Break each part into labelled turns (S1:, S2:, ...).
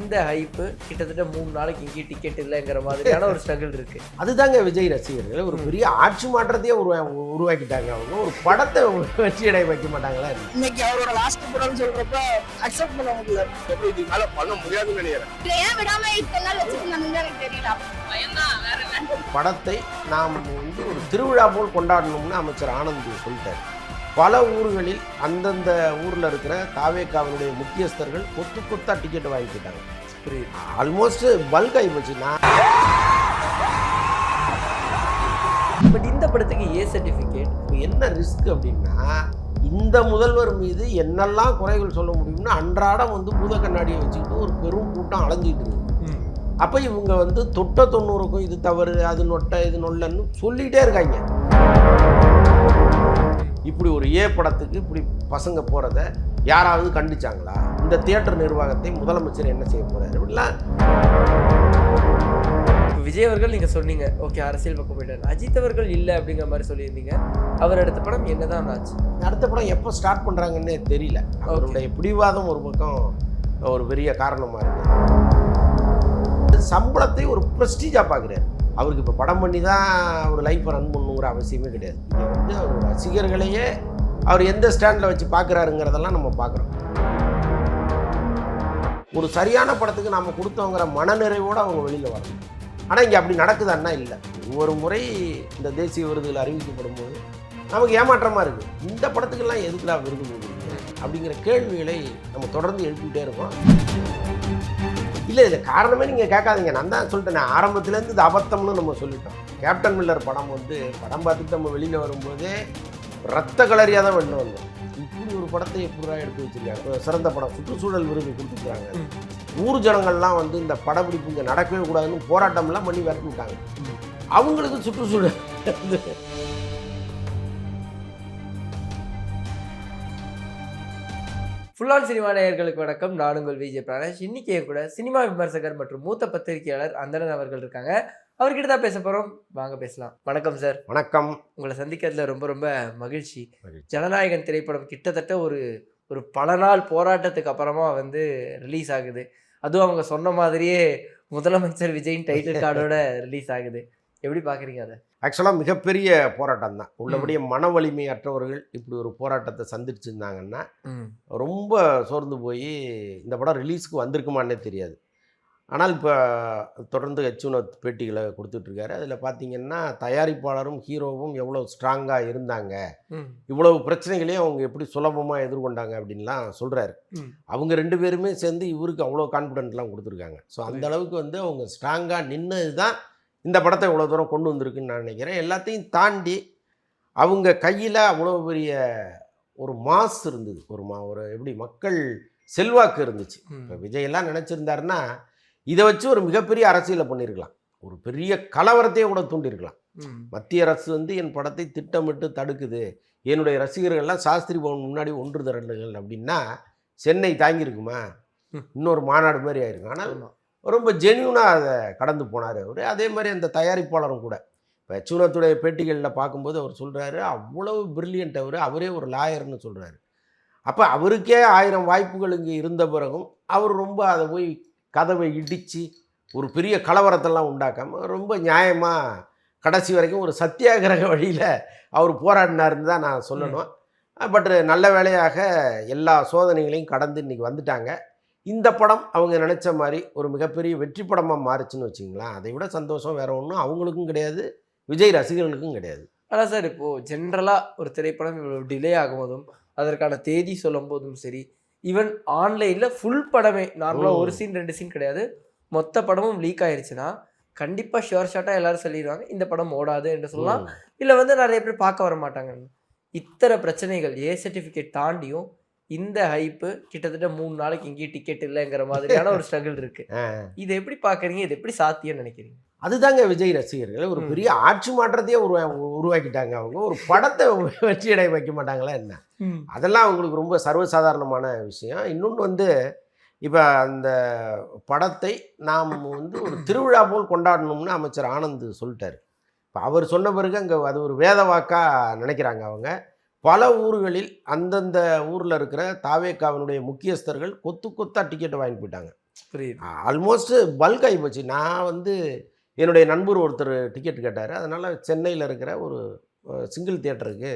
S1: இந்த ஹைப்பு கிட்டத்தட்ட 3 நாளைக்கு இங்கேயும் டிக்கெட் இல்லைங்கிற மாதிரியான ஒரு ஸ்ட்ரகிள் இருக்கு.
S2: அதுதாங்க விஜய் ரசிகர்கள் ஒரு பெரிய ஆட்சி மாற்றத்தையே உருவாக்கிட்டாங்க. அவங்க ஒரு படத்தை வெற்றி அடைய வைக்க மாட்டாங்களா?
S3: இன்னைக்கு அவரோட லாஸ்ட் படம் சொல்றப்ப அக்செப்ட் பண்ண முடியல.
S4: எப்படி இதுனால பண்ண முடியாதுன்னு நினைக்கிறேன்.
S3: ஏன் விடாம இத்தனை நாள் வச்சிருந்தாங்கன்னு எனக்கு தெரியல. பயம்தான் வேற என்ன.
S2: படத்தை நாம் ஒரு திருவிழா போல் கொண்டாடணும்னு அமைச்சர் ஆனந்த் சொல்லிட்டார். பல ஊர்களில் அந்தந்த ஊரில் இருக்கிற தாவேக்காவினுடைய முக்கியஸ்தர்கள் கொத்தா டிக்கெட் வாங்கிக்கிட்டாங்க. ஆல்மோஸ்ட் பல்க் ஆகி போச்சுன்னா.
S1: பட் இந்த படத்துக்கு ஏ சர்டிஃபிகேட்
S2: என்ன ரிஸ்க் அப்படின்னா, இந்த முதல்வர் மீது என்னெல்லாம் குறைகள் சொல்ல முடியும்னா அன்றாடம் பூத கண்ணாடியை வச்சுக்கிட்டு ஒரு பெரும் கூட்டம் அலைஞ்சிட்டு இருக்கு. அப்போ இவங்க தொட்ட 90க்கும் இது தவறு, அது நொட்டை, இது நொல்லன்னு சொல்லிகிட்டே இருக்காங்க. இப்படி ஒரு ஏ படத்துக்கு இப்படி பசங்க போகிறத யாராவது கண்டிச்சாங்களா? இந்த தியேட்டர் நிர்வாகத்தை முதலமைச்சர் என்ன செய்ய போகிறாரு? இப்படிலாம்
S1: விஜய் அவர்கள் நீங்கள் சொன்னீங்க, ஓகே அரசியல் பக்கம் போயிட்டார். அஜித் அவர்கள் இல்லை அப்படிங்கிற மாதிரி சொல்லியிருந்தீங்க. அவர் அடுத்த படம் என்னதான் ஆச்சு?
S2: அடுத்த படம் எப்போ ஸ்டார்ட் பண்ணுறாங்கன்னே தெரியல. அவருடைய பிடிவாதம் ஒரு பக்கம் ஒரு பெரிய காரணமாக இருக்குது. சம்பளத்தை ஒரு ப்ரெஸ்டீஜாக பார்க்குறாரு. அவருக்கு இப்போ படம் பண்ணி தான் ஒரு லைஃப்பை ரன் பண்ணுங்கிற அவசியமே கிடையாது. இங்கே அவர் ரசிகர்களையே அவர் எந்த ஸ்டாண்டில் வச்சு பார்க்குறாருங்கிறதெல்லாம் நம்ம பார்க்குறோம். ஒரு சரியான படத்துக்கு நாம் கொடுத்தோங்கிற மனநிறைவோடு அவங்க வெளியில் வரணும். ஆனால் இங்கே அப்படி நடக்குதான்னா இல்லை. ஒவ்வொரு முறை இந்த தேசிய விருதுகள் அறிவிக்கப்படும் போது நமக்கு ஏமாற்றமாக இருக்குது. இந்த படத்துக்கெல்லாம் எதுக்குலாம் விருது கொடுக்குறீங்க அப்படிங்கிற கேள்விகளை நம்ம தொடர்ந்து எழுப்பிக்கிட்டே இருக்கோம். இல்லை இது காரணமே நீங்கள் கேட்காதீங்க. நான் தான் சொல்லிட்டேன், ஆரம்பத்துலேருந்து இது அபத்தம்னு நம்ம சொல்லிட்டோம். கேப்டன் மில்லர் படம் படம் பார்த்துட்டு நம்ம வெளியில் வரும்போதே ரத்த கலரியாக தான் வெளில வந்தோம். இப்படி ஒரு படத்தை எப்படிடா எடுத்து வச்சுருக்காங்க. சிறந்த படம் சுற்றுச்சூழல் விருது கொடுத்துருக்காங்க. ஊர் ஜனங்கள்லாம் இந்த படப்பிடிப்பு இங்கே நடக்கவே கூடாதுன்னு போராட்டம்லாம் பண்ணி விரட்டி விட்டாங்க. அவங்களுக்கு சுற்றுச்சூழல்
S1: ஃபுல் ஆன் சினிமா நேயர்களுக்கு வணக்கம். நான் உங்கள் விஜய் பிரானேஷ். இன்னைக்கு கூட சினிமா விமர்சகர் மற்றும் மூத்த பத்திரிகையாளர் அந்தணன் அவர்கள் இருக்காங்க. அவர்கிட்ட தான் பேச போகிறோம். வாங்க பேசலாம். வணக்கம் சார்.
S2: வணக்கம்.
S1: உங்களை சந்திக்கிறதுல ரொம்ப ரொம்ப மகிழ்ச்சி. ஜனநாயகன் திரைப்படம் கிட்டத்தட்ட ஒரு பல நாள் போராட்டத்துக்கு அப்புறமா ரிலீஸ் ஆகுது. அதுவும் அவங்க சொன்ன மாதிரியே முதலமைச்சர் விஜயின் டைட்டில் கார்டோட ரிலீஸ் ஆகுது. எப்படி பார்க்குறீங்க அதை?
S2: ஆக்சுவலாக மிகப்பெரிய போராட்டம் தான். உள்ளபடியே மன வலிமை அற்றவர்கள் இப்படி ஒரு போராட்டத்தை சந்திச்சிருந்தாங்கன்னா ரொம்ப சோர்ந்து போய் இந்த படம் ரிலீஸுக்கு வந்திருக்குமான்னே தெரியாது. ஆனால் இப்போ தொடர்ந்து வினோத் பேட்டிகளை கொடுத்துட்ருக்காரு. அதில் பார்த்தீங்கன்னா தயாரிப்பாளரும் ஹீரோவும் எவ்வளோ ஸ்ட்ராங்காக இருந்தாங்க, இவ்வளவு பிரச்சனைகளையும் அவங்க எப்படி சுலபமாக எதிர்கொண்டாங்க அப்படின்லாம் சொல்கிறாரு. அவங்க 2 பேருமே சேர்ந்து இவருக்கு அவ்வளோ கான்ஃபிடென்ட்லாம் கொடுத்துருக்காங்க. ஸோ அந்த அளவுக்கு அவங்க ஸ்ட்ராங்காக நின்னது தான் இந்த படத்தை இவ்வளோ தூரம் கொண்டு வந்திருக்குன்னு நான் நினைக்கிறேன். எல்லாத்தையும் தாண்டி அவங்க கையில் அவ்வளோ பெரிய ஒரு மாஸ் இருந்தது. ஒரு எப்படி மக்கள் செல்வாக்கு இருந்துச்சு. இப்போ விஜயெல்லாம் நினச்சிருந்தாருன்னா இதை வச்சு ஒரு மிகப்பெரிய அரசியலை பண்ணியிருக்கலாம். ஒரு பெரிய கலவரத்தையே கூட தூண்டியிருக்கலாம். மத்திய அரசு என் படத்தை திட்டமிட்டு தடுக்குது, என்னுடைய ரசிகர்கள்லாம் சாஸ்திரி பவன் முன்னாடி ஒன்று திரண்டுகள் அப்படின்னா சென்னை தாங்கியிருக்குமா? இன்னொரு மாநாடு மாதிரி ஆயிருக்கும். ஆனால் ரொம்ப ஜென்யூனாக அதை கடந்து போனார் அவர். அதே மாதிரி அந்த தயாரிப்பாளரும் கூட இப்போ வினோத்துடைய பேட்டிகளில் பார்க்கும்போது அவர் சொல்கிறாரு, அவ்வளவு பிரில்லியன்ட் அவரே ஒரு லாயர்னு சொல்கிறாரு. அப்போ அவருக்கே 1000 வாய்ப்புகள் இங்கே இருந்த பிறகும் அவர் ரொம்ப அதை போய் கதவை இடித்து ஒரு பெரிய கலவரத்தெல்லாம் உண்டாக்காமல் ரொம்ப நியாயமாக கடைசி வரைக்கும் ஒரு சத்தியாகிரக வழியில் அவர் போராடினாருன்னு தான் நான் சொல்லணும். பட் நல்ல வேளையாக எல்லா சோதனைகளையும் கடந்து இன்றைக்கி வந்துட்டாங்க. இந்த படம் அவங்க நினச்ச மாதிரி ஒரு மிகப்பெரிய வெற்றி படமாக மாறுச்சுன்னு வச்சிங்களேன். அதை விட சந்தோஷம் வேறு ஒன்றும் அவங்களுக்கும் கிடையாது, விஜய் ரசிகர்களுக்கும் கிடையாது.
S1: ஆனால் சார் இப்போது ஜென்ரலாக ஒரு திரைப்படம் டிலே ஆகும்போதும் அதற்கான தேதி சொல்லும் போதும் சரி, ஈவன் ஆன்லைனில் ஃபுல் படமே நார்மலாக ஒரு சீன் 2 சீன் கிடையாது, மொத்த படமும் லீக் ஆயிடுச்சுன்னா கண்டிப்பாக ஷுவர் ஷாட்டாக எல்லோரும் சொல்லிடுவாங்க இந்த படம் ஓடாது என்று சொல்லலாம். இல்லை நிறைய பேர் பார்க்க வர மாட்டாங்க. இத்தனை பிரச்சனைகள் ஏ சர்டிஃபிகேட் தாண்டியும் இந்த ஹைப்பு கிட்டத்தட்ட 3 நாளைக்கு இங்கேயும் டிக்கெட் இல்லைங்கிற மாதிரியான ஒரு ஸ்ட்ரகிள் இருக்கு. இதை எப்படி பார்க்குறீங்க? இது எப்படி சாத்தியம்னு நினைக்கிறீங்க?
S2: அதுதாங்க விஜய் ரசிகர்கள் ஒரு பெரிய ஆட்சி மாற்றத்தையே உருவாக்கிட்டாங்க. அவங்க ஒரு படத்தை வெற்றி அடைய வைக்க மாட்டாங்களா என்ன? அதெல்லாம் அவங்களுக்கு ரொம்ப சர்வசாதாரணமான விஷயம். இன்னொன்று இப்போ அந்த படத்தை நாம் ஒரு திருவிழா போல் கொண்டாடணும்னு அமைச்சர் ஆனந்த் சொல்லிட்டார். இப்போ அவர் சொன்ன பிறகு அங்கே அது ஒரு வேத வாக்காக நினைக்கிறாங்க அவங்க. பல ஊர்களில் அந்தந்த ஊரில் இருக்கிற தாவேக்காவினுடைய முக்கியஸ்தர்கள் கொத்தா டிக்கெட்டை வாங்கி போயிட்டாங்க.
S1: புரியுது.
S2: ஆல்மோஸ்ட் பல்க் ஆகி போச்சு. நான் வந்து என்னுடைய நண்பர் ஒருத்தர் டிக்கெட் கேட்டார். அதனால் சென்னையில் இருக்கிற ஒரு சிங்கிள் தியேட்டருக்கு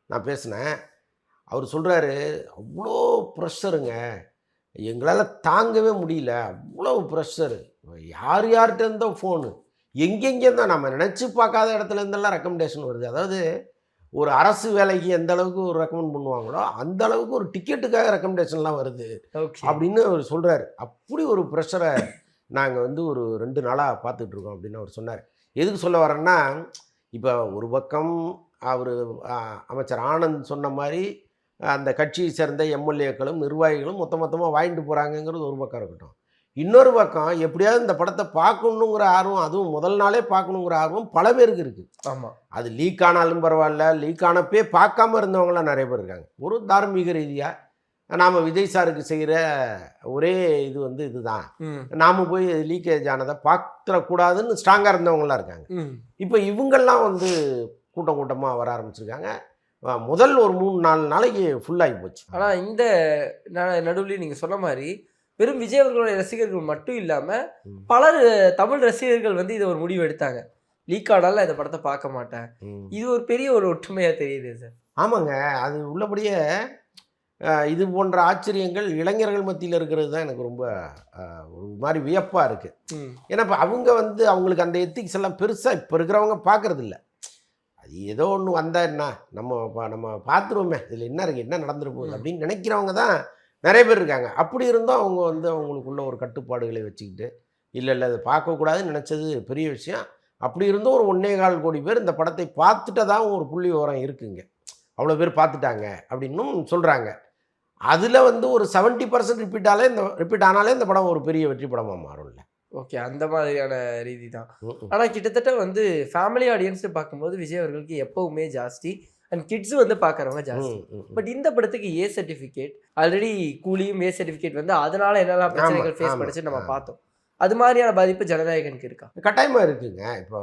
S2: நான் பேசினேன். அவர் சொல்கிறாரு, அவ்வளோ ப்ரெஷருங்க, எங்களால் தாங்கவே முடியல, அவ்வளோ ப்ரெஷரு, யார் யார்கிட்ட இருந்தோ ஃபோனு, எங்கெங்கேருந்தோ நம்ம நினச்சி பார்க்காத இடத்துல இருந்தெல்லாம் ரெக்கமெண்டேஷன் வருது. அதாவது ஒரு அரசு வேலைக்கு எந்த அளவுக்கு ஒரு ரெக்கமெண்ட் பண்ணுவாங்களோ அந்த அளவுக்கு ஒரு டிக்கெட்டுக்காக ரெக்கமெண்டேஷன்லாம் வருது
S1: ஓகே.
S2: அப்படின்னு அவர் சொல்கிறாரு. அப்படி ஒரு ப்ரெஷரை நாங்கள் வந்து ஒரு 2 நாளாக பார்த்துட்ருக்கோம் அப்படின்னு அவர் சொன்னார். எதுக்கு சொல்ல வரேன்னா, இப்போ ஒரு பக்கம் அவர் அமைச்சர் ஆனந்த் சொன்ன மாதிரி அந்த கட்சியை சேர்ந்த எம்எல்ஏக்களும் நிர்வாகிகளும் மொத்தமாக வாங்கிட்டு போகிறாங்கங்கிறது ஒரு பக்கம் இருக்கட்டும். இன்னொரு பக்கம் எப்படியாவது இந்த படத்தை பார்க்கணுங்கிற ஆர்வம், அதுவும் முதல் நாளே பார்க்கணுங்கிற ஆர்வம் பல பேருக்கு இருக்குது.
S1: ஆமாம்.
S2: அது லீக் ஆனாலும் பரவாயில்ல, லீக் ஆனப்பே பார்க்காம இருந்தவங்களாம் நிறைய பேர் இருக்காங்க. ஒரு தார்மீக ரீதியாக நாம் விஜய் சாருக்கு செய்கிற ஒரே இது வந்து இதுதான், நாம் போய் லீக்கேஜ் ஆனதை பார்த்துடக்கூடாதுன்னு ஸ்ட்ராங்காக இருந்தவங்களாம் இருக்காங்க. இப்போ இவங்கெல்லாம் வந்து கூட்டம் கூட்டமாக வர ஆரம்பிச்சிருக்காங்க. முதல் ஒரு 3-4 நாளைக்கு ஃபுல்லாகி போச்சு.
S1: ஆனால் இந்த நடுவில் நீங்கள் சொன்ன மாதிரி வெறும் விஜய் அவர்களுடைய ரசிகர்கள் மட்டும் இல்லாமல் பலர் தமிழ் ரசிகர்கள் வந்து இதை ஒரு முடிவு எடுத்தாங்க, லீக் ஆனாலும் இந்த படத்தை பார்க்க மாட்டேன். இது ஒரு பெரிய ஒரு ஒற்றுமையாக தெரியுது சார்.
S2: ஆமாங்க, அது உள்ளபடியே இது போன்ற ஆச்சரியங்கள் இளைஞர்கள் மத்தியில் இருக்கிறது தான் எனக்கு ரொம்ப ஒரு மாதிரி வியப்பாக இருக்குது. ஏன்னா இப்போ அவங்க வந்து அவங்களுக்கு அந்த எத்திக்ஸ் எல்லாம் பெருசாக இப்போ இருக்கிறவங்க பார்க்குறதில்ல. அது ஏதோ ஒன்று வந்தால் என்ன, நம்ம பார்த்துருவோமே, இதில் என்ன இருக்குது, என்ன நடந்துட்டு போகுது அப்படின்னு நினைக்கிறவங்க தான் நிறைய பேர் இருக்காங்க. அப்படி இருந்தும் அவங்க வந்து அவங்களுக்குள்ள ஒரு கட்டுப்பாடுகளை வச்சுக்கிட்டு இல்லை அதை பார்க்கக்கூடாதுன்னு நினச்சது பெரிய விஷயம். அப்படி இருந்தும் ஒரு 1.25 கோடி பேர் இந்த படத்தை பார்த்துட்டதான் ஒரு புள்ளி விவரம் இருக்குங்க. அவ்வளோ பேர் பார்த்துட்டாங்க அப்படின்னும் சொல்கிறாங்க. அதில் வந்து ஒரு 70% ரிப்பீட் ஆனாலே இந்த படம் ஒரு பெரிய வெற்றி படமாக மாறும்ல.
S1: ஓகே, அந்த மாதிரியான ரீதி தான். ஆனால் கிட்டத்தட்ட வந்து ஃபேமிலி ஆடியன்ஸ் பார்க்கும்போது விஜய் அவர்களுக்கு எப்பவுமே ஜாஸ்தி, அண்ட் கிட்ஸ் வந்து பார்க்குறவங்க ஜாஸ்தி. பட் இந்த படத்துக்கு ஏ சர்டிஃபிகேட், ஆல்ரெடி கூலியும் ஏ சர்டிஃபிகேட் வந்து அதனால என்னெல்லாம் பிரச்சனைகள் ஃபேஸ் பண்ணிச்சு நம்ம பார்த்தோம். அது மாதிரியான பாதிப்பு ஜனநாயகனுக்கு இருக்கா?
S2: கட்டாயமாக இருக்குங்க. இப்போ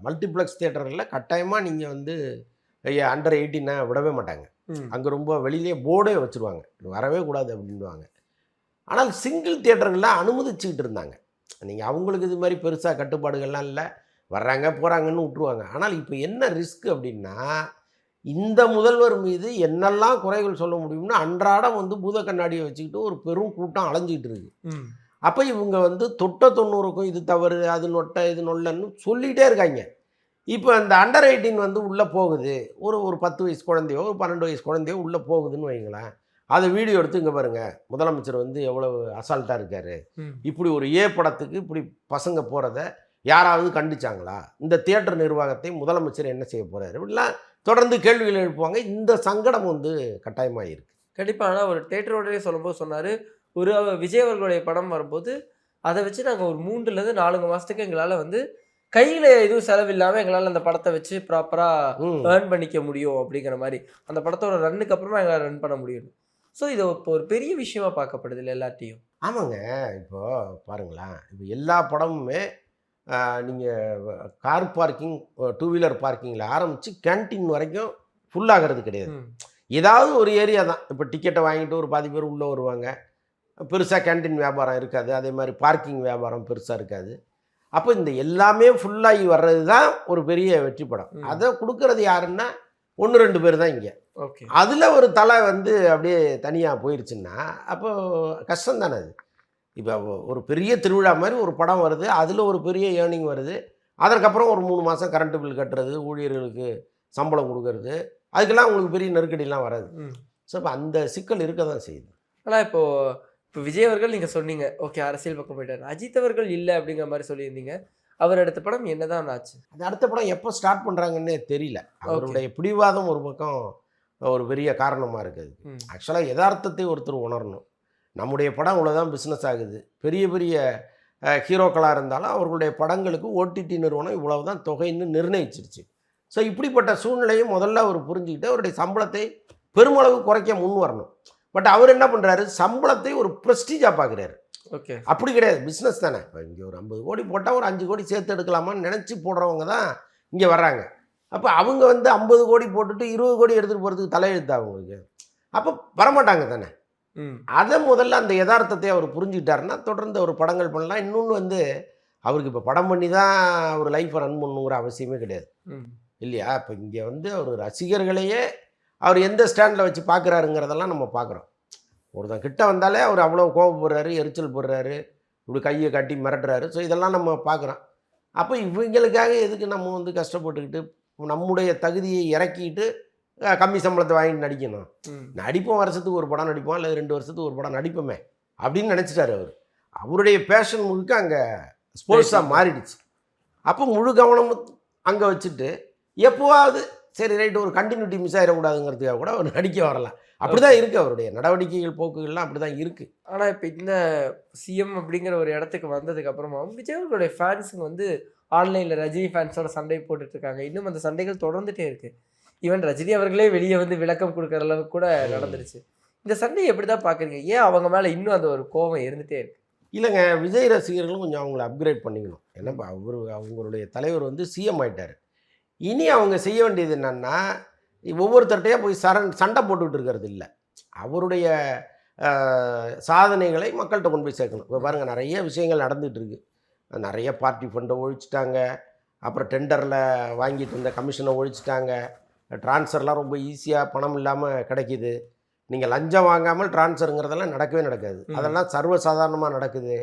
S2: மல்டிப்ளெக்ஸ் தியேட்டரில் கட்டாயமாக நீங்கள் வந்து அண்டர் 18 விடவே மாட்டாங்க. அங்கே ரொம்ப வெளியிலேயே போர்டே வச்சுருவாங்க, வரவே கூடாது அப்படின்வாங்க. ஆனால் சிங்கிள் தியேட்டர்களில் அனுமதிச்சுக்கிட்டு இருந்தாங்க. நீங்கள் அவங்களுக்கு இது மாதிரி பெருசாக கட்டுப்பாடுகள்லாம் இல்லை, வர்றாங்க போகிறாங்கன்னு விட்டுருவாங்க. ஆனால் இப்போ என்ன ரிஸ்க் அப்படின்னா, இந்த முதல்வர் மீது என்னெல்லாம் குறைகள் சொல்ல முடியும்னு அன்றாடம் வந்து பூத கண்ணாடியை வச்சுக்கிட்டு ஒரு பெரும் கூட்டம் அலைஞ்சிக்கிட்டு இருக்கு. அப்போ இவங்க வந்து தொட்ட 90க்கும் இது தவறு, அது நொட்டை, இது நொல்லன்னு சொல்லிகிட்டே இருக்காங்க. இப்போ அந்த அண்டர் 18 வந்து உள்ளே போகுது, ஒரு 10 வயசு குழந்தையோ ஒரு 12 வயசு குழந்தையோ உள்ளே போகுதுன்னு வைங்களேன். அதை வீடியோ எடுத்து இங்கே பாருங்கள், முதலமைச்சர் வந்து எவ்வளவு அசால்ட்டாக இருக்கார், இப்படி ஒரு படத்துக்கு இப்படி பசங்க போகிறத யாராவது கண்டிச்சாங்களா, இந்த தியேட்டர் நிர்வாகத்தை முதலமைச்சர் என்ன செய்ய போகிறாரு, இப்படிலாம் தொடர்ந்து கேள்விகள் எழுப்புவாங்க. இந்த சங்கடம் வந்து கட்டாயமாக இருக்குது.
S1: கண்டிப்பாக. ஆனால் ஒரு தேட்டரோடய சொல்லும்போது சொன்னார், ஒரு விஜய் அவர்களுடைய படம் வரும்போது அதை வச்சு நாங்கள் ஒரு 3-4 மாதத்துக்கு எங்களால் வந்து கையில் எதுவும் செலவில்லாமல் எங்களால் அந்த படத்தை வச்சு ப்ராப்பராக ஏர்ன் பண்ணிக்க முடியும் அப்படிங்கிற மாதிரி, அந்த படத்தோட ரன்னுக்கு அப்புறமா எங்களால் ரன் பண்ண முடியும். ஸோ இது இப்போ ஒரு பெரிய விஷயமா பார்க்கப்படுது இல்லை எல்லாத்தையும்?
S2: ஆமாங்க. இப்போ பாருங்களேன், இப்போ எல்லா படமுமே நீங்கள் கார் பார்க்கிங், 2 வீலர் பார்க்கிங்கில் ஆரம்பித்து கேன்டீன் வரைக்கும் ஃபுல்லாகிறது கிடையாது. ஏதாவது ஒரு ஏரியா தான். இப்போ டிக்கெட்டை வாங்கிட்டு ஒரு பாதி பேர் உள்ளே வருவாங்க, பெருசாக கேன்டீன் வியாபாரம் இருக்காது, அதே மாதிரி பார்க்கிங் வியாபாரம் பெருசாக இருக்காது. அப்போ இந்த எல்லாமே ஃபுல்லாகி வர்றது தான் ஒரு பெரிய வெற்றி படம். அதை கொடுக்கறது யாருன்னா 1-2 பேர் தான் இங்கே.
S1: ஓகே,
S2: அதில் ஒரு தலை வந்து அப்படியே தனியாக போயிடுச்சுன்னா அப்போ கஷ்டம் தானே அது. இப்போ ஒரு பெரிய திருவிழா மாதிரி ஒரு படம் வருது, அதில் ஒரு பெரிய ஏர்னிங் வருது, அதற்கப்புறம் ஒரு 3 மாதம் கரண்ட்டு பில் கட்டுறது, ஊழியர்களுக்கு சம்பளம் கொடுக்கறது, அதுக்கெல்லாம் உங்களுக்கு பெரிய நெருக்கடிலாம் வராது. ஸோ இப்போ அந்த சிக்கல் இருக்க தான் செய்யுது.
S1: ஆனால் இப்போ விஜய் அவர்கள் நீங்கள் சொன்னீங்க, ஓகே அரசியல் பக்கம் போயிட்டார். அஜித் அவர்கள் இல்லை அப்படிங்கிற மாதிரி சொல்லியிருந்தீங்க. அவர் அடுத்த படம் என்னதான் ஆச்சு?
S2: அது அடுத்த படம் எப்போ ஸ்டார்ட் பண்ணுறாங்கன்னே தெரியல. அவருடைய பிடிவாதம் ஒரு பக்கம் ஒரு பெரிய காரணமாக இருக்குது. ஆக்சுவலாக யதார்த்தத்தை ஒருத்தர் உணரணும். நம்முடைய படம் இவ்வளோதான் பிஸ்னஸ் ஆகுது, பெரிய பெரிய ஹீரோக்களாக இருந்தாலும் அவர்களுடைய படங்களுக்கு ஓடிடி நிறுவனம் இவ்வளவு தான் தொகைன்னு நிர்ணயிச்சிருச்சு. ஸோ இப்படிப்பட்ட சூழ்நிலையும் முதல்ல அவர் புரிஞ்சுக்கிட்டு அவருடைய சம்பளத்தை பெருமளவு குறைக்க முன் வரணும். பட் அவர் என்ன பண்ணுறாரு, சம்பளத்தை ஒரு ப்ரெஸ்டீஜாக பார்க்குறாரு.
S1: ஓகே, அப்படி
S2: கிடையாது, பிஸ்னஸ் தானே. இப்போ இங்கே ஒரு 50 கோடி போட்டால் ஒரு 5 கோடி சேர்த்து எடுக்கலாமான்னு நினச்சி போடுறவங்க தான் இங்கே வர்றாங்க. அப்போ அவங்க வந்து 50 கோடி போட்டுட்டு 20 கோடி எடுத்துகிட்டு போகிறதுக்கு தலையெழுத்து அவங்களுக்கு. அப்போ வரமாட்டாங்க தானே. அதை முதல்ல அந்த யதார்த்தத்தை அவர் புரிஞ்சுக்கிட்டாருன்னா தொடர்ந்து அவர் படங்கள் பண்ணலாம். இன்னொன்று வந்து அவருக்கு இப்போ படம் பண்ணி தான் அவர் லைஃப்பை ரன் பண்ணணுங்கிற அவசியமே கிடையாது இல்லையா? இப்போ இங்கே வந்து அவர் ரசிகர்களையே அவர் எந்த ஸ்டாண்டில் வச்சு பார்க்குறாருங்கிறதெல்லாம் நம்ம பார்க்குறோம். ஒருத்தன் கிட்ட வந்தாலே அவர் அவ்வளோ கோபப்படுறாரு, எரிச்சல் போடுறாரு, இப்படி கையை காட்டி மிரட்டுறாரு. ஸோ இதெல்லாம் நம்ம பார்க்குறோம். அப்போ இவங்களுக்காக எதுக்கு நம்ம வந்து கஷ்டப்பட்டுக்கிட்டு நம்முடைய தகுதியை இறக்கிட்டு கம்மி சம்பளத்தை வாங்கிட்டு நடிக்கணும்? நடிப்போம், வருஷத்துக்கு ஒரு படம் நடிப்போம், இல்லை 2 வருஷத்துக்கு ஒரு படம் நடிப்போமே அப்படின்னு நினச்சிட்டாரு அவர். அவருடைய பேஷன் முழுக்க அங்கே ஸ்போர்ட்ஸாக மாறிடுச்சு. அப்போ முழு கவனமும் அங்கே வச்சுட்டு எப்போவாவது சரி ரைட்டு ஒரு கண்டினியூட்டி மிஸ் ஆகிடக்கூடாதுங்கிறதுக்காக கூட அவர் நடிக்க வரலாம். அப்படி தான் இருக்குது அவருடைய நடவடிக்கைகள், போக்குகள்லாம் அப்படி தான் இருக்குது.
S1: ஆனால் இப்போ இந்த சிஎம் அப்படிங்கிற ஒரு இடத்துக்கு வந்ததுக்கு அப்புறமா விஜய் அவர்களுடைய ஃபேன்ஸுங்க வந்து ஆன்லைனில் ரஜினி ஃபேன்ஸோட சண்டை போட்டுட்ருக்காங்க. இன்னும் அந்த சண்டைகள் தொடர்ந்துகிட்டே இருக்குது. ஈவன் ரஜினி அவர்களே வெளியே வந்து விளக்கம் கொடுக்குற அளவுக்கு கூட நடந்துருச்சு. இந்த சண்டையை எப்படி தான் பார்க்குறீங்க? ஏன் அவங்க மேலே இன்னும் அந்த ஒரு கோபம் இருந்துகிட்டே இருக்குது?
S2: இல்லைங்க, விஜய் ரசிகர்களும் கொஞ்சம் அவங்கள அப்கிரேட் பண்ணிக்கணும். ஏன்னா அவங்களுடைய தலைவர் வந்து சிஎம் ஆகிட்டார். இனி அவங்க செய்ய வேண்டியது என்னென்னா ஒவ்வொருத்தர்கிட்டையும் போய் சண்டை போட்டுக்கிட்டு இருக்கிறது இல்லை. அவருடைய சாதனைகளை மக்கள்கிட்ட கொண்டு போய் சேர்க்கணும். இப்போ பாருங்கள், நிறைய விஷயங்கள் நடந்துகிட்டு இருக்குது. நிறைய பார்ட்டி ஃபண்டை ஒழிச்சிட்டாங்க, அப்புறம் டெண்டரில் வாங்கிட்டு இருந்த கமிஷனை ஒழிச்சிட்டாங்க, ட்ரான்ஸ்ஃபர்லாம் ரொம்ப ஈஸியாக பணம் இல்லாமல் கிடைக்கிது. நீங்கள் லஞ்சம் வாங்காமல் ட்ரான்ஸ்ஃபருங்கிறதெல்லாம் நடக்கவே நடக்காது. அதெல்லாம் சர்வசாதாரணமாக நடக்குது.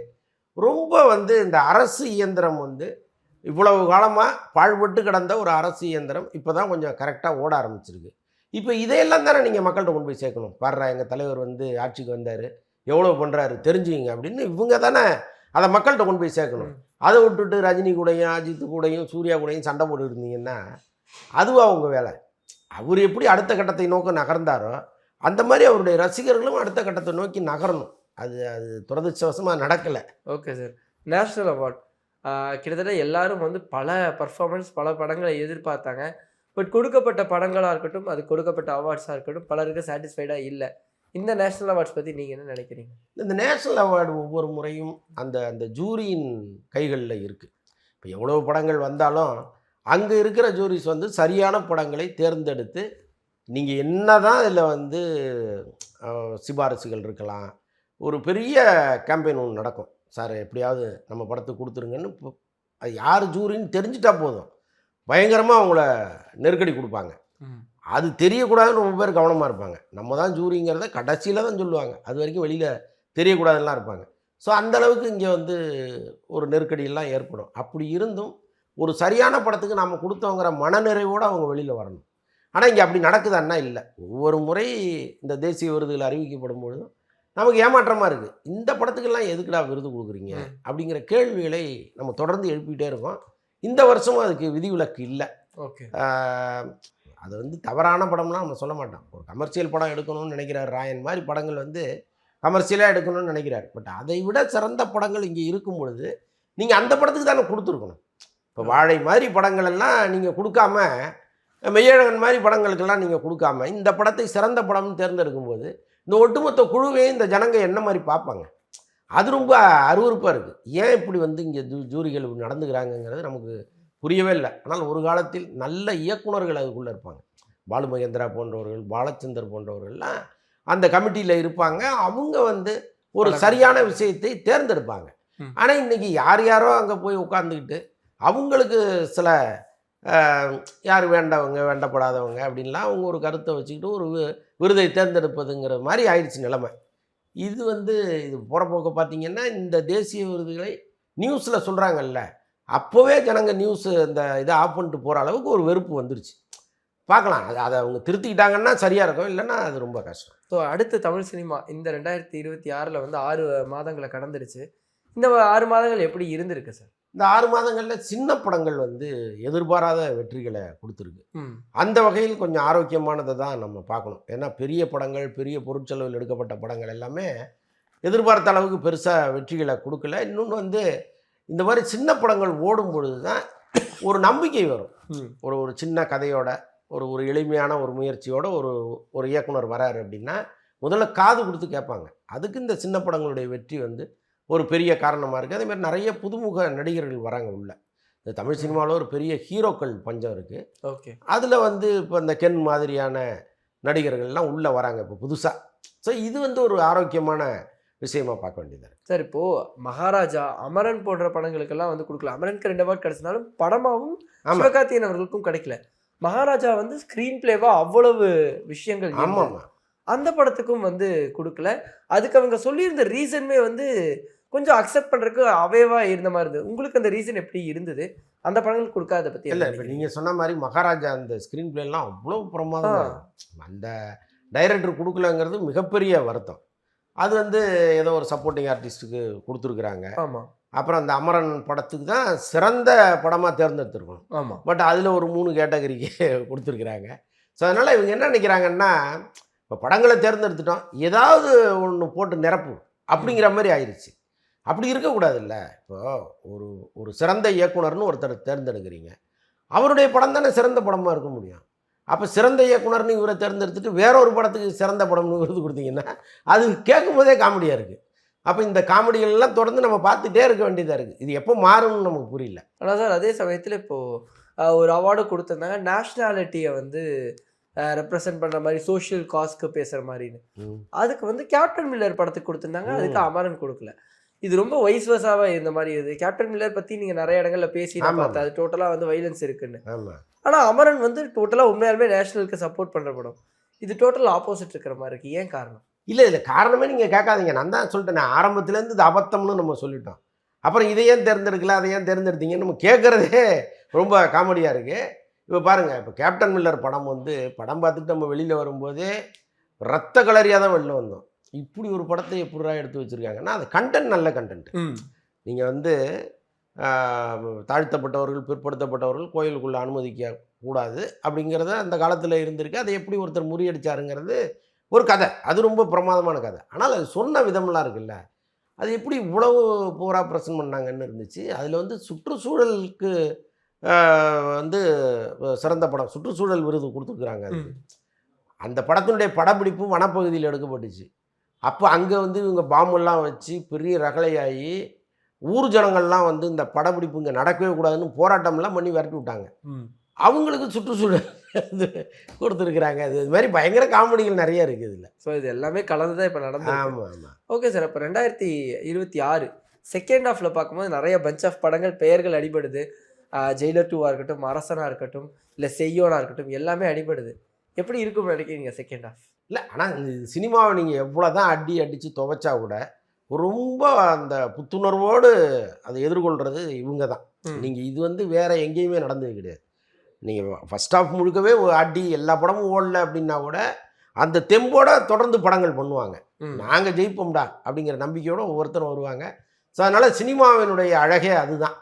S2: ரொம்ப வந்து இந்த அரசு இயந்திரம் வந்து இவ்வளவு காலமாக பாழ்பட்டு கிடந்த ஒரு அரசு இயந்திரம் இப்போ தான் கொஞ்சம் கரெக்டாக ஓட ஆரம்பிச்சிருக்கு. இப்போ இதையெல்லாம் தானே நீங்கள் மக்கள்கிட்ட கொண்டு போய் சேர்க்கணும். பாடுறா, எங்கள் தலைவர் வந்து ஆட்சிக்கு வந்தார், எவ்வளோ பண்ணுறாரு தெரிஞ்சுங்க அப்படின்னு இவங்க தானே அதை மக்கள்கிட்ட கொண்டு போய் சேர்க்கணும். அதை விட்டுட்டு ரஜினி கூடையும் அஜித் கூடையும் சூர்யா கூடையும் சண்டை போட்டு இருந்தீங்கன்னா அதுவும் அவங்க வேலை. அவர் எப்படி அடுத்த கட்டத்தை நோக்கி நகர்ந்தாரோ அந்த மாதிரி அவருடைய ரசிகர்களும் அடுத்த கட்டத்தை நோக்கி நகரணும். அது துரதிர்ஷ்டவசமாக நடக்கலை.
S1: Okay sir. நேஷ்னல் அவார்ட் கிட்டத்தட்ட எல்லாரும் வந்து பல பர்ஃபார்மன்ஸ், பல படங்களை எதிர்பார்த்தாங்க. பட் கொடுக்கப்பட்ட படங்களாக இருக்கட்டும், அது கொடுக்கப்பட்ட அவார்ட்ஸாக இருக்கட்டும், பலருக்கு சாட்டிஸ்ஃபைடாக இல்லை. இந்த நேஷ்னல் அவார்ட்ஸ் பற்றி நீங்கள் என்ன நினைக்கிறீங்க?
S2: இந்த நேஷ்னல் அவார்டு ஒவ்வொரு முறையும் அந்த ஜூரியின் கைகளில் இருக்குது. இப்போ எவ்வளோ படங்கள் வந்தாலும் அங்கே இருக்கிற ஜூரிஸ் வந்து சரியான படங்களை தேர்ந்தெடுத்து, நீங்கள் என்ன தான் இதில் வந்து சிபாரிசுகள் இருக்கலாம், ஒரு பெரிய கேம்பெயின் ஒன்று நடக்கும். சார் எப்படியாவது நம்ம படத்துக்கு கொடுத்துருங்கன்னு அது யார் ஜூரின்னு தெரிஞ்சிட்டா போதும், பயங்கரமாக அவங்கள நெருக்கடி கொடுப்பாங்க. அது தெரியக்கூடாதுன்னு ரொம்ப பேர் கவனமாக இருப்பாங்க. நம்ம தான் ஜூரிங்கிறத கடைசியில் தான் சொல்லுவாங்க, அது வரைக்கும் வெளியில் தெரியக்கூடாதுலாம் இருப்பாங்க. ஸோ அந்தளவுக்கு இங்கே வந்து ஒரு நெருக்கடியெல்லாம் ஏற்படும். அப்படி இருந்தும் ஒரு சரியான படத்துக்கு நாம் கொடுத்தோங்கிற மனநிறைவோடு அவங்க வெளியில் வரணும். ஆனால் இங்கே அப்படி நடக்குதான்னா இல்லை. ஒவ்வொரு முறை இந்த தேசிய விருதுகள் அறிவிக்கப்படும் பொழுதும் நமக்கு ஏமாற்றமாக இருக்குது. இந்த படத்துக்கெல்லாம் எதுக்குடா விருது கொடுக்குறீங்க அப்படிங்கிற கேள்விகளை நம்ம தொடர்ந்து எழுப்பிக்கிட்டே இருக்கோம். இந்த வருஷமும் அதுக்கு விதிவிலக்கு இல்லை.
S1: ஓகே,
S2: அது வந்து தவறான படம்லாம் நம்ம சொல்ல மாட்டோம். ஒரு கமர்ஷியல் படம் எடுக்கணும்னு நினைக்கிறார் ராயன் மாதிரி படங்கள் வந்து கமர்ஷியலாக எடுக்கணும்னு நினைக்கிறார். பட் அதை விட சிறந்த படங்கள் இங்கே இருக்கும் பொழுது நீங்கள் அந்த படத்துக்கு தானே கொடுத்துருக்கணும். இப்போ வாழை மாதிரி படங்கள் எல்லாம் நீங்கள் கொடுக்காம, மெய்யழகன் மாதிரி படங்களுக்கெல்லாம் நீங்கள் கொடுக்காம இந்த படத்தை சிறந்த படம்னு தேர்ந்தெடுக்கும்போது இந்த ஒட்டுமொத்த குழுவே இந்த ஜனங்க என்ன மாதிரி பார்ப்பாங்க? அது ரொம்ப அருவருப்பாக இருக்குது. ஏன் இப்படி வந்து இங்கே ஜூரிகள் நடந்துக்கிறாங்கங்கிறது நமக்கு புரியவே இல்லை. ஆனால் ஒரு காலத்தில் நல்ல இயக்குனர்கள் அதுக்குள்ளே இருப்பாங்க. பாலு மகேந்திரா போன்றவர்கள், பாலச்சந்தர் போன்றவர்கள்லாம் அந்த கமிட்டியில் இருப்பாங்க. அவங்க வந்து ஒரு சரியான விஷயத்தை தேர்ந்தெடுப்பாங்க. ஆனால் இன்றைக்கி யார் யாரோ அங்கே போய் உட்காந்துக்கிட்டு அவங்களுக்கு சில யார் வேண்டவங்க வேண்டப்படாதவங்க அப்படின்லாம் அவங்க ஒரு கருத்தை வச்சுக்கிட்டு ஒரு விருதை தேர்ந்தெடுப்பதுங்கிற மாதிரி ஆயிடுச்சு நிலைமை. இது வந்து இது போகிற போக்க பார்த்திங்கன்னா இந்த தேசிய விருதுகளை நியூஸில் சொல்கிறாங்கல்ல, அப்போவே ஜனங்க நியூஸு இந்த இதை ஆஃப் பண்ணிட்டு போகிற அளவுக்கு ஒரு வெறுப்பு வந்துருச்சு. பார்க்கலாம், அதை அவங்க திருத்திக்கிட்டாங்கன்னா சரியாக இருக்கும், இல்லைன்னா அது ரொம்ப கஷ்டம்.
S1: ஸோ அடுத்த தமிழ் சினிமா இந்த 2026 வந்து 6 மாதங்களை கடந்துருச்சு. இந்த 6 மாதங்கள் எப்படி இருந்திருக்கு சார்?
S2: இந்த 6 மாதங்களில் சின்ன படங்கள் வந்து எதிர்பாராத வெற்றிகளை கொடுத்துருக்கு. அந்த வகையில் கொஞ்சம் ஆரோக்கியமானதை தான் நம்ம பார்க்கணும். ஏன்னா பெரிய படங்கள், பெரிய பொருட்செலவில் எடுக்கப்பட்ட படங்கள் எல்லாமே எதிர்பார்த்த அளவுக்கு பெருசாக வெற்றிகளை கொடுக்கல. இன்னொன்று வந்து இந்த மாதிரி சின்ன படங்கள் ஓடும் பொழுது தான் ஒரு நம்பிக்கை வரும். ஒரு சின்ன கதையோட ஒரு எளிமையான ஒரு முயற்சியோட ஒரு இயக்குனர் வராரு அப்படின்னா முதல்ல காது கொடுத்து கேட்பாங்க. அதுக்கு இந்த சின்ன படங்களுடைய வெற்றி வந்து ஒரு பெரிய காரணமாக இருக்குது. அதேமாதிரி நிறைய புதுமுக நடிகர்கள் வராங்க உள்ள. இந்த தமிழ் சினிமாவில் ஒரு பெரிய ஹீரோக்கள் பஞ்சம் இருக்குது.
S1: ஓகே,
S2: அதில் வந்து இப்போ இந்த கென் மாதிரியான நடிகர்கள்லாம் உள்ளே வராங்க இப்போ புதுசாக. ஸோ இது வந்து ஒரு ஆரோக்கியமான விஷயமா பார்க்க வேண்டியது இருக்கு.
S1: சார் இப்போ மகாராஜா, அமரன் போன்ற படங்களுக்கெல்லாம் வந்து கொடுக்கல. அமரனுக்கு 2 அவார்ட் கிடைச்சனாலும் படமாவும்
S2: ஆமா
S1: சிவகார்த்திகேயன் அவர்களுக்கும் கிடைக்கல. மகாராஜா வந்து ஸ்கிரீன் பிளேவா அவ்வளவு விஷயங்கள் இருந்தது.
S2: ஆமாம்
S1: அந்த படத்துக்கும் வந்து கொடுக்கல. அதுக்கு அவங்க சொல்லியிருந்த ரீசனுமே வந்து கொஞ்சம் அக்செப்ட் பண்றதுக்கு அவேவா இருந்த மாதிரி இருந்தது. உங்களுக்கு அந்த ரீசன் எப்படி இருந்தது? அந்த படங்களுக்கு கொடுக்காத பத்தி
S2: இல்லை இப்போ நீங்கள் சொன்ன மாதிரி மகாராஜா அந்த ஸ்க்ரீன் பிளேலாம் அவ்வளோ பிரமாதம். அந்த டைரக்டர் கொடுக்கலங்கிறது மிகப்பெரிய வருத்தம். அது வந்து ஏதோ ஒரு சப்போர்ட்டிங் ஆர்டிஸ்ட்டுக்கு கொடுத்துருக்குறாங்க.
S1: ஆமா
S2: அப்புறம் அந்த அமரன் படத்துக்கு தான் சிறந்த படமாக தேர்ந்தெடுத்துருக்கணும்.
S1: ஆமா
S2: பட் அதில் ஒரு 3 கேட்டகரிக்கு கொடுத்துருக்குறாங்க. ஸோ அதனால் இவங்க என்ன நினைக்கிறாங்கன்னா, இப்போ படங்களை தேர்ந்தெடுத்துட்டோம், ஏதாவது ஒன்று போட்டு நிரப்பு அப்படிங்கிற மாதிரி ஆயிடுச்சு. அப்படி இருக்கக்கூடாதுல்ல. இப்போ ஒரு ஒரு சிறந்த இயக்குனர்னு ஒருத்தர் தேர்ந்தெடுக்கிறீங்க, அவருடைய படம் தானே சிறந்த படமாக இருக்க முடியும். அப்போ சிறந்த இயக்குனர்னு இவரை தேர்ந்தெடுத்துட்டு வேற ஒரு படத்துக்கு சிறந்த படம்னு விருது கொடுத்தீங்கன்னா அது கேட்கும் போதே காமெடியாக இருக்குது. அப்போ இந்த காமெடிகள்லாம் தொடர்ந்து நம்ம பார்த்துட்டே இருக்க வேண்டியதாக இருக்குது. இது எப்போ மாறும்னு நமக்கு புரியல.
S1: ஆனால் சார் அதே சமயத்தில் இப்போ ஒரு அவார்டு கொடுத்துருந்தாங்க, நேஷ்னாலிட்டியை வந்து ரெப்ரசன்ட் பண்ணுற மாதிரி, சோஷியல் காஸ்க்கு பேசுகிற மாதிரின்னு. அதுக்கு வந்து கேப்டன் மில்லர் படத்துக்கு கொடுத்துருந்தாங்க, அதுக்கு அமரன் கொடுக்கல. இது ரொம்ப வைஸ் வர்சாவா இருந்த மாதிரி இது. கேப்டன் மில்லர் பற்றி நீங்கள் நிறைய இடங்கள்ல பேசி நான் பார்த்தேன், அது டோட்டலாக வந்து வைலன்ஸ் இருக்குன்னு. ஆனால் அமரன் வந்து டோட்டலாக உண்மையாலுமே நேஷனலுக்கு சப்போர்ட் பண்ணுற படம். இது டோட்டல் ஆப்போசிட் இருக்கிற மாதிரி இருக்குது. ஏன் காரணம்?
S2: இல்லை இல்லை காரணமே நீங்கள் கேட்காதீங்க. நான் தான் சொல்லிட்டேன், ஆரம்பத்துலேருந்து இது அபத்தம்னு நம்ம சொல்லிட்டோம். அப்புறம் இதை ஏன் தேர்ந்தெடுக்கல, அதை ஏன் தேர்ந்தெடுத்தீங்கன்னு நம்ம கேட்குறதே ரொம்ப காமெடியாக இருக்குது. இப்போ பாருங்கள், இப்போ கேப்டன் மில்லர் படம் வந்து படம் பார்த்துட்டு நம்ம வெளியில் வரும்போதே ரத்த கலரியாக தான் வெளில வந்தோம். இப்படி ஒரு படத்தை எப்படிடா எடுத்து வச்சுருக்காங்கன்னா, அது கண்டென்ட் நல்ல கண்டென்ட். நீங்கள் வந்து தாழ்த்தப்பட்டவர்கள், பிற்படுத்தப்பட்டவர்கள் கோயிலுக்குள்ளே அனுமதிக்க கூடாது அப்படிங்கிறத அந்த காலத்தில் இருந்திருக்கு. அதை எப்படி ஒருத்தர் முறியடிச்சாருங்கிறது ஒரு கதை. அது ரொம்ப பிரமாதமான கதை. ஆனால் அது சொன்ன விதமெல்லாம் இருக்குல்ல, அது எப்படி இவ்வளவு போராக ப்ரெசன்ட் பண்ணாங்கன்னு இருந்துச்சு. அதில் வந்து சுற்றுச்சூழலுக்கு வந்து சிறந்த படம் சுற்றுச்சூழல் விருது கொடுத்துருக்குறாங்க. அது அந்த படத்தினுடைய படப்பிடிப்பு வனப்பகுதியில் எடுக்கப்பட்டுச்சு. அப்போ அங்கே வந்து இவங்க பாம்பெல்லாம் வச்சு பெரிய ரகளையாகி ஊர் ஜனங்கள்லாம் வந்து இந்த படப்பிடிப்பு இங்கே நடக்கவே கூடாதுன்னு போராட்டம்லாம் பண்ணி விரட்டி விட்டாங்க. அவங்களுக்கு சுற்றுச்சூழல் கொடுத்துருக்குறாங்க. அது இது மாதிரி பயங்கர காமெடிகள் நிறைய இருக்குது இதில்.
S1: ஸோ இது எல்லாமே கலந்து தான் இப்போ நடந்தது.
S2: ஆமாம் ஆமாம்.
S1: ஓகே சார், இப்போ 2026 செகண்ட் ஹாஃபில் பார்க்கும்போது நிறைய பஞ்ச் ஆஃப் படங்கள் பெயர்கள் அடிபடுது. ஜெயிலர் 2 இருக்கட்டும், அரசனாக இருக்கட்டும், இல்லை செய்யோனா இருக்கட்டும், எல்லாமே அடிபடுது. எப்படி இருக்கும்னு நினைக்கிறீங்க செகண்ட் ஹாஃப்?
S2: இல்லை ஆனால் சினிமாவை நீங்கள் எவ்வளோ தான் அடித்து துவைச்சா கூட ரொம்ப அந்த புத்துணர்வோடு அதை எதிர்கொள்கிறது இவங்க தான். நீங்கள் இது வந்து வேறு எங்கேயுமே நடந்தது கிடையாது. நீங்கள் ஃபஸ்ட் ஹாஃப் முழுக்கவே அடி எல்லா படமும் ஓடல அப்படின்னா கூட அந்த தெம்போட தொடர்ந்து படங்கள் பண்ணுவாங்க. நாங்கள் ஜெயிப்போம்டா அப்படிங்கிற நம்பிக்கையோடு ஒவ்வொருத்தரும் வருவாங்க. ஸோ அதனால் சினிமாவினுடைய அழகே அதுதான்.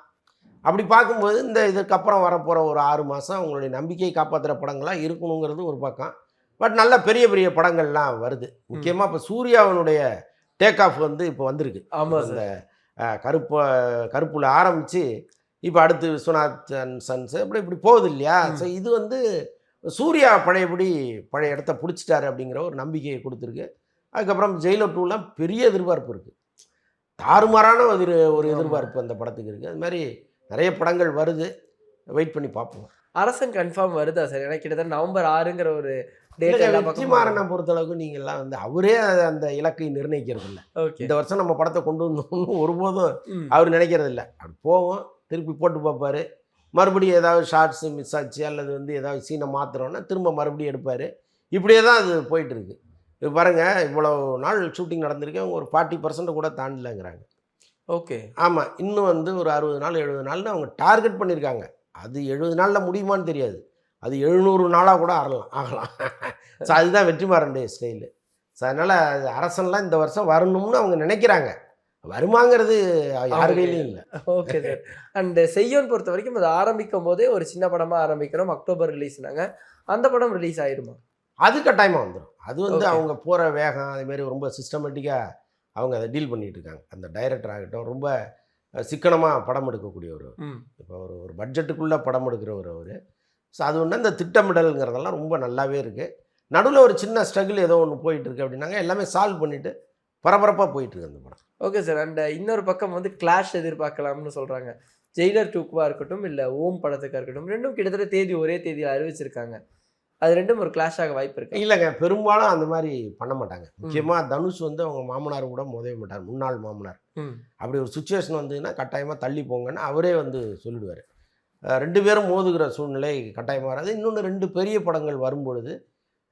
S2: அப்படி பார்க்கும்போது இந்த இதுக்கப்புறம் வரப்போகிற ஒரு 6 மாதம் அவங்களுடைய நம்பிக்கையை காப்பாற்றுற படங்களாக இருக்கணுங்கிறது ஒரு பக்கம். பட் நல்ல பெரிய பெரிய படங்கள்லாம் வருது. முக்கியமாக இப்போ சூர்யாவினுடைய டேக் ஆஃப் வந்து இப்போ வந்திருக்கு.
S1: ஆமாம்
S2: இந்த கருப்புல ஆரம்பித்து இப்போ அடுத்து விஸ்வநாத் அண்ட் சன்ஸ் இப்படி போகுது இல்லையா. ஸோ இது வந்து சூர்யா பழைய இடத்த பிடிச்சிட்டாரு அப்படிங்கிற ஒரு நம்பிக்கையை கொடுத்துருக்கு. அதுக்கப்புறம் ஜெயிலர் 2லாம் பெரிய எதிர்பார்ப்பு இருக்குது. தாறுமாறான ஒரு எதிர்பார்ப்பு அந்த படத்துக்கு இருக்குது. அது மாதிரி நிறைய படங்கள் வருது, வெயிட் பண்ணி பார்ப்போம்.
S1: அரசன் கன்ஃபார்ம் வருதா சார்? எனக்கு கிட்டத்தட்ட நவம்பர் 6ங்கிற ஒரு டேட்.
S2: வெற்றிமாறனை பொறுத்தளவுக்கு நீங்கள்லாம் வந்து அவரே அந்த இலக்கை நிர்ணயிக்கிறது இல்லை. இந்த வருஷம் நம்ம படத்தை கொண்டு வந்தோம்னு ஒருபோதும் அவர் நினைக்கிறது இல்லை. அப்படி போவோம், திருப்பி போட்டு பார்ப்பார், மறுபடியும் ஏதாவது ஷார்ட்ஸு மிஸ் ஆச்சு அல்லது வந்து ஏதாவது சீனை மாற்றுறோன்னா திரும்ப மறுபடியும் எடுப்பார். இப்படியே தான் அது போயிட்டுருக்கு. இப்போ பாருங்கள், இவ்வளோ நாள் ஷூட்டிங் நடந்திருக்கு, அவங்க ஒரு 40% கூட தாண்டலைங்கிறாங்க.
S1: ஓகே
S2: ஆமாம், இன்னும் வந்து ஒரு 60 நாள் 70 நாள்னு அவங்க டார்கெட் பண்ணியிருக்காங்க. அது 70 நாளில் முடியுமான்னு தெரியாது, அது 700 நாளாக கூட ஆகலாம். ஸோ அதுதான் வெற்றிமாறனுடைய ஸ்டைலு. ஸோ அதனால் அரசன்லாம் இந்த வருஷம் வரணும்னு அவங்க நினைக்கிறாங்க. வருமாங்கிறது யார் கையிலையும் இல்லை.
S1: Okay sir. அண்டு செய்யோன் பொறுத்த வரைக்கும் அது ஆரம்பிக்கும் போதே ஒரு சின்ன படமாக ஆரம்பிக்கிறோம், அக்டோபர் ரிலீஸ்னாங்க. அந்த படம் ரிலீஸ் ஆயிடுமா?
S2: அது கட்டாயமாக வந்துடும். அது வந்து அவங்க போகிற வேகம் அதுமாரி ரொம்ப சிஸ்டமேட்டிக்காக அவங்க அதை டீல் பண்ணிகிட்டு இருக்காங்க. அந்த டைரக்டர் ஆகட்டும் ரொம்ப சிக்கனமாக படம் எடுக்கக்கூடியவர். இப்போ ஒரு பட்ஜெட்டுக்குள்ளே படம் எடுக்கிறவர் அவர். ஸோ அது ஒன்று இந்த திட்டமிடல்ங்கிறதெல்லாம் ரொம்ப நல்லாவே இருக்குது. நடுவில் ஒரு சின்ன ஸ்ட்ரகிள் ஏதோ ஒன்று போயிட்டுருக்கு அப்படின்னாங்க, எல்லாமே சால்வ் பண்ணிவிட்டு பரபரப்பாக போயிட்டுருக்கு அந்த படம்.
S1: Okay sir. அண்ட் இன்னொரு பக்கம் வந்து கிளாஷ் எதிர்பார்க்கலாம்னு சொல்கிறாங்க. ஜெயிலர் 2க்குவா இருக்கட்டும், இல்லை ஓம் படத்துக்காக இருக்கட்டும், ரெண்டும் கிட்டத்தட்ட ஒரே தேதியில் அறிவிச்சிருக்காங்க. அது ரெண்டும் ஒரு கிளாஷ் ஆக வாய்ப்பு இருக்கு.
S2: இல்லைங்க, பெரும்பாலும் அந்த மாதிரி பண்ண மாட்டாங்க. முக்கியமாக தனுஷ் வந்து அவங்க மாமனார் கூட மோதவே மாட்டார், முன்னாள் மாமனார். அப்படி ஒரு சுச்சுவேஷன் வந்ததுன்னா கட்டாயமாக தள்ளி போங்கன்னு அவரே வந்து சொல்லிடுவார். 2 பேரும் மோதுகிற சூழ்நிலை கட்டாயமாக வராது. இன்னொன்று 2 பெரிய படங்கள் வரும்பொழுது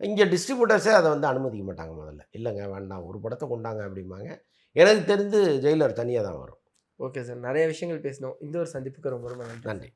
S2: இங்கே டிஸ்ட்ரிபியூட்டர்ஸே அதை வந்து அனுமதிக்க மாட்டாங்க. முதல்ல இல்லைங்க வேண்டாம், ஒரு படத்தை கொண்டாங்க அப்படிம்பாங்க. எனக்கு தெரிந்து ஜெயிலர் தனியாக தான் வரும்.
S1: ஓகே சார், நிறைய விஷயங்கள் பேசணும். இந்த ஒரு சந்திப்புக்கு ரொம்ப ரொம்ப நன்றி.
S2: நன்றி.